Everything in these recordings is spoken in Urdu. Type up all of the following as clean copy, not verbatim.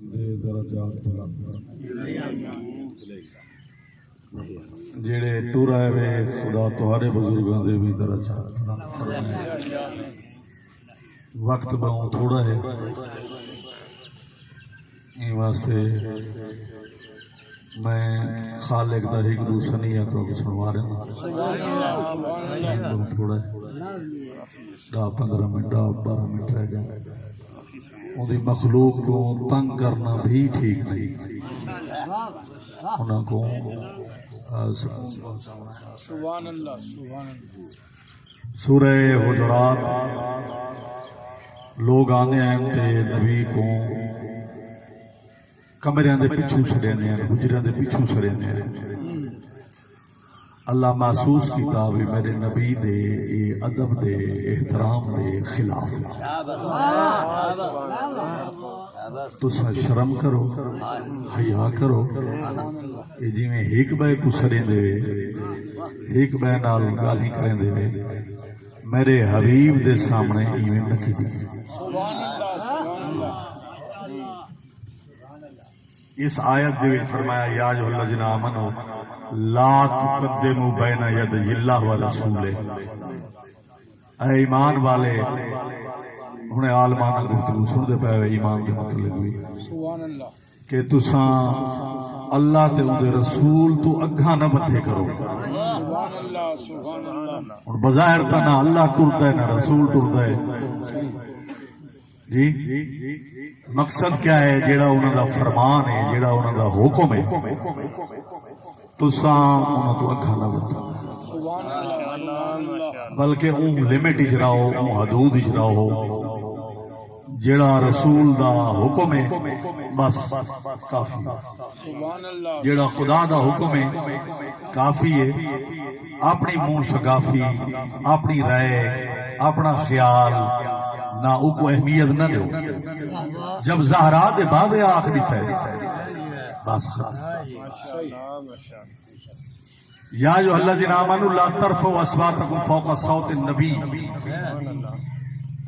درجات بلند جڑے ٹر آئے وے خدا تہاڈے بزرگاں دے بھی درجات بلند فرمائے۔ وقت بہوں تھوڑا ہے این واسطے میں خالق دا ایک دوسنیہ تو سنوا رہا ہوں تھوڑا ہے 10-15 منٹ 12 منٹ رہ گئے۔ اُنہیں مخلوق کو تنگ کرنا بھی ٹھیک نہیں، انہوں کو سبحان اللہ سورہ حجرات لوگ آنے ہیں تے نبی کو کمریاں دے پچھو سرینے ہیں، حجریاں دے پچھو سرینے ہیں۔ اللہ محسوس کیتا بھی میرے نبی دے ادب دے احترام دے خلاف تسا شرم کرو، حیا کرو۔ یہ جی میں ایک بے کو سریں دے ایک بے نال گالی کریں دے میرے حبیب دے سامنے ایویں نکی دی۔ اس آیت دے وچ فرمایا یا ایھا الذین آمنوا لا تقدموا بین یدی اللہ ورسولہ۔ اے ایمان والے ہن عالمانہ گفتگو سن دے پے ایمان دے مطلب بھی کہ تساں اللہ تے اودے رسول تو اگاں نہ بدھے کرو۔ ہن بظاہر تا نہ اللہ ٹردا ہے نہ رسول ٹردا ہے جی۔ مقصد کیا ہے؟ جیڑا انہاں دا فرمان ہے، جیڑا انہاں دا حکم ہے، تساں انہاں تو اگاں نہ بدھو بلکہ اون لمٹ وچ رہو، اون حدود وچ رہو۔ جیڑا رسول دا حکم ہے بس کافی، جیڑا خدا دا حکم ہے کافی ہے۔ اپنی منہ شگافی، اپنی رائے، اپنا خیال نہ او کو اہمیت نہ دو۔ جب زہرا دے بابے آخ دیتا ہے بس خلاص۔ یا ایھا الذین آمنوا لا ترفعوا اصواتکم فوق صوت النبی۔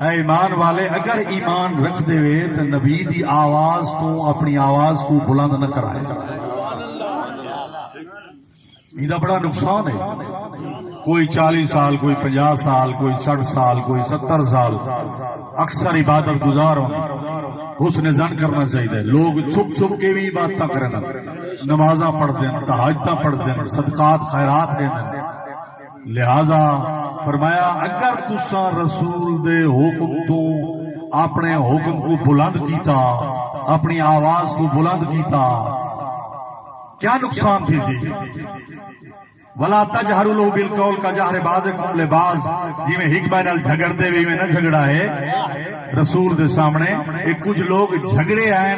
اے ایمان والے اگر ایمان رکھ دے وے تو نبی دی آواز تو اپنی آواز کو بلند نہ کرائے۔ یہ بڑا نقصان ہے۔ کوئی 40 سال، کوئی 50 سال، کوئی 60 سال، کوئی 70 سال اکثر عبادت گزار ہوں، حسن ظن کرنا چاہیے۔ لوگ چھپ چھپ کے بھی عبادتاں کرنا، نمازاں پڑھ دیں، تہجداں پڑھ دیں، صدقات خیرات دیں۔ لہذا فرمایا اگر تساں رسول دے حکم تو اپنے حکم کو بلند کیتا، اپنی آواز کو بلند کیتا، کیا نقصان تھی جی؟ وَلَا تَجْهَرُوا لَهُ بِالْقَوْلِ كَجَهْرِ بَعْضِكُمْ لِبَعْضٍ۔ جی میں ایک بار جھگڑتے بھی میں نہ جھگڑا ہے رسول دے سامنے۔ ایک کچھ لوگ جھگڑے آئے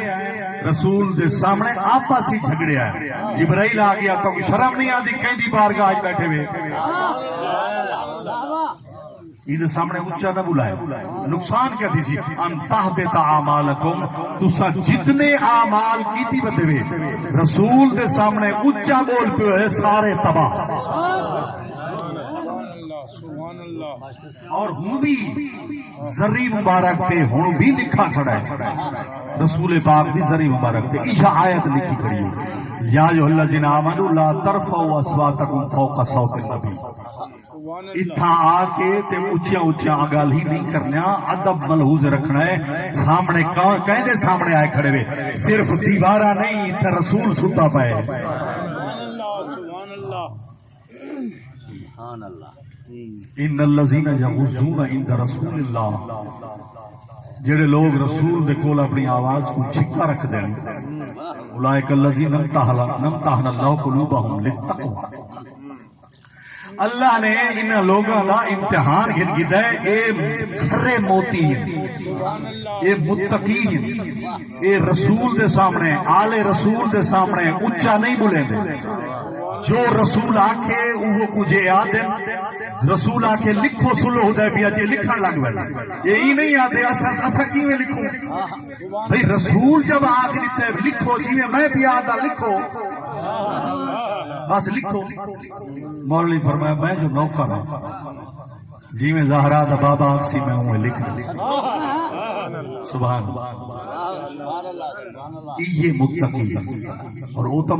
رسول دے سامنے، آپس ہی جھگڑے آئے۔ جبرائیل آ گیا تو شرم نہیں آتی کہیں دی بارگاہ آج بیٹھے ہوئے عید سامنے اونچا نہ بلائے۔ نقصان کیا تھی سی؟ ان تحبط اعمالکم، تسا جتنے اعمال کیتی بدے وے رسول دے سامنے اونچا بول پے ہوئے سارے تباہ۔ اور ہوں بھی ذری مبارک تے ہوں بھی لکھا کھڑا ہے رسول پاک دی ذری مبارک تے ایشا آیت لکھی کھڑی ہے یا ایھا الذین آمنوا لا ترفعوا اصواتکم فوق صوت النبی۔ اتھا آ کے تے اونچیاں اونچیاں گالی نہیں کرنا، ادب ملحوظ رکھنا ہے۔ سامنے کہیں دے سامنے آئے کھڑے ہوئے، صرف دیوارہ نہیں تے رسول ستا پائے۔ ان الذین یغضون عند رسول اللہ، جڑے لوگ رسول دے کول اپنی آواز کو چھکا رکھ دیں، اولئک الذین امتحن اللہ قلوبہم للتقوی۔ اللہ نے ان لوگوں کا امتحان گھتا ہے۔ اے کھرے موتی ہیں، اے متقی ہیں، اے رسول دے سامنے، آل رسول دے سامنے اونچا نہیں بولیں دے۔ جو رسول آکھے وہ کجھے آدھے، رسول آکھے لکھو صلح حدیبیہ جے لکھن لگ بیٹھے، یہی نہیں آتے اسا کیویں لکھوں؟ بھئی رسول جب آکھ دیتے لکھو، جی میں بھی آدھا لکھو، بس لکھو۔ مولوی فرمایا میں جو نوکر ہوں جی میں زہرا دا بابا اکسی میں ہوں لکھ رہے سبحان اللہ یہ متقی اور وہ تو